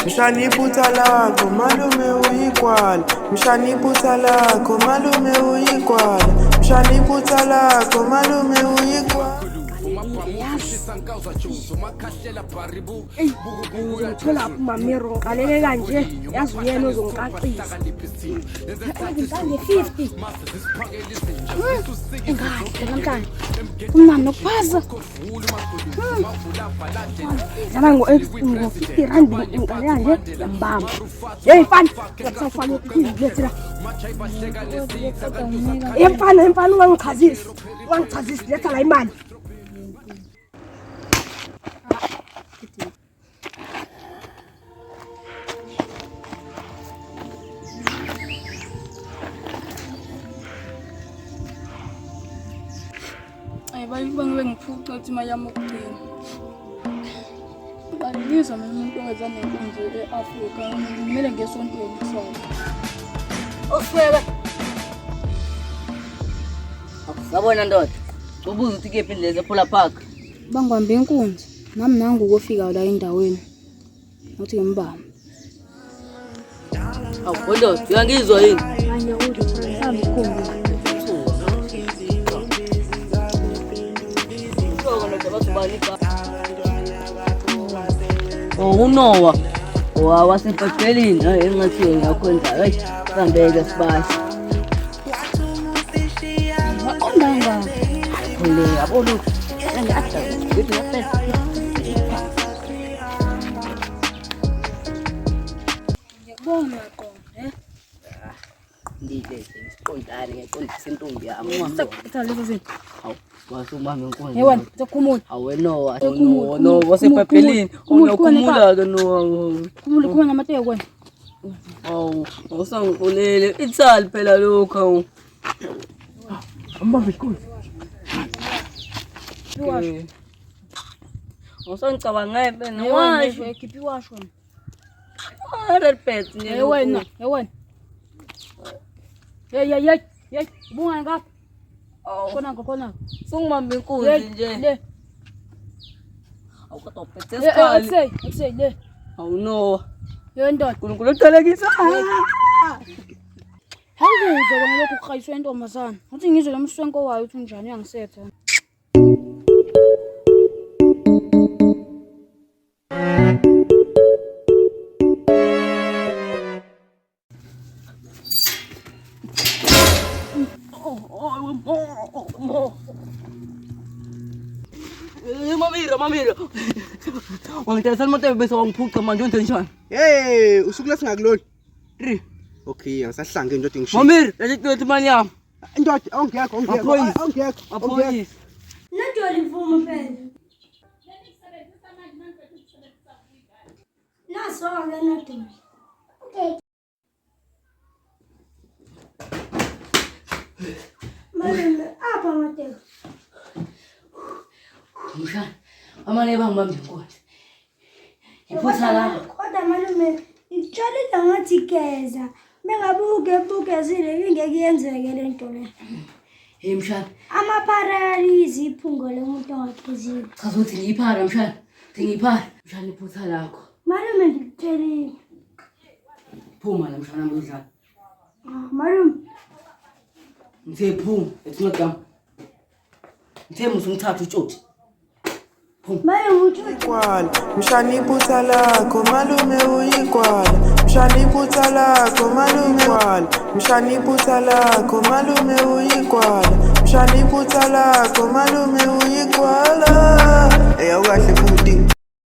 Mshani iphutha lakho malume uyikwala. Mshani iphutha lakho malume uyikwala. Mshani iphutha lakho malume uyikwala. Ngithola umamiro ngiqaleke kanje yazi uyena ozongicacisa. Ngizange 50. Engahle namhlanje. Umnandi nokuphaza. Yaba ngo-50 rand ngiqale kanje yambamba. Hey mfana, ngiyasafana ukuyiletha. Mfana ungangichazisi. Ungangichazisi letha la imali. Bangibe ngiphuca ukuthi imali yami ukugcina. Banibiza mina umuntu ongezange nkonzo e-Afrika, kumele ngesontweni kusasa. Oswebe. Akusabona ndoda. Ubuza ukuthi kephi indlela ePola Park. Bangibambe inkunzi, nami nangu ukufika la endaweni. Uthi ngembamba. Awu ndoda, uyangizwa yini? Manje uthi ngihamba ikhomba. Unowa wasepatelini engathi ngiyakwenza hayi sambeke sibasha Ondanga le yabona ngathi ngithi ngaphethe ngiyabona qo ndile isiqondane ngeqondisa intombi yami Sekuthatha lezo zinto. hawu wasubamba inkonzo Hey wena, uzokhumula. hawe no wasepatelini unokhumula ke no Khumula khona namathe kwena. hawu awusangikhulele ithali phela lokho Ambambe isikole. Iwasho. Usangicabanga ngempela Nowasho ekhiphi iwasho. Red nje Hey wena. Hey. Bunga ngapha. Khona. Sungibambe inkunzi nje Le. awukatophethe isikhali Akusey le. awunowa Yondoda. uNkulunkulu ekuqalekisa Hangizwe kona lokhu kukhayiswa intombazana. Uthi ngizwe lo mswenko wayo uthi njani uyangisetha. Mamira wangithatha imoto bese wangiphuca manje untenjani Hey, usuku lesingakuloli. 3 Okay, angisahlange nje ngisho. Mamira lethi imali yami Indoda ongekho. aphoyisi Najoli mvumo phela. Naso ke nodini. Malume apha Mateo. mshana amane bangibambe inkonzo iphutha la Kodwa malume itshalile ngathi geza. Bengabuke zile ingeke yenzeke lento le. hey mshana Amaparalizi iphungo lomuntu ongaphezulu. chaza ukuthi ngiyiphara mshana ngiyiphara mshana iphutha lakho Malume ngikutshelile. phuma la mshana ngidlala Malume ngithe phuma ethi ngagama ngithe musungithatha utshoti Kwala, mshani iphutha lakho malume uyikwala. Mshani iphutha lakho malume kwala. Mshani iphutha lakho malume uyikwala. Mshani iphutha lakho malume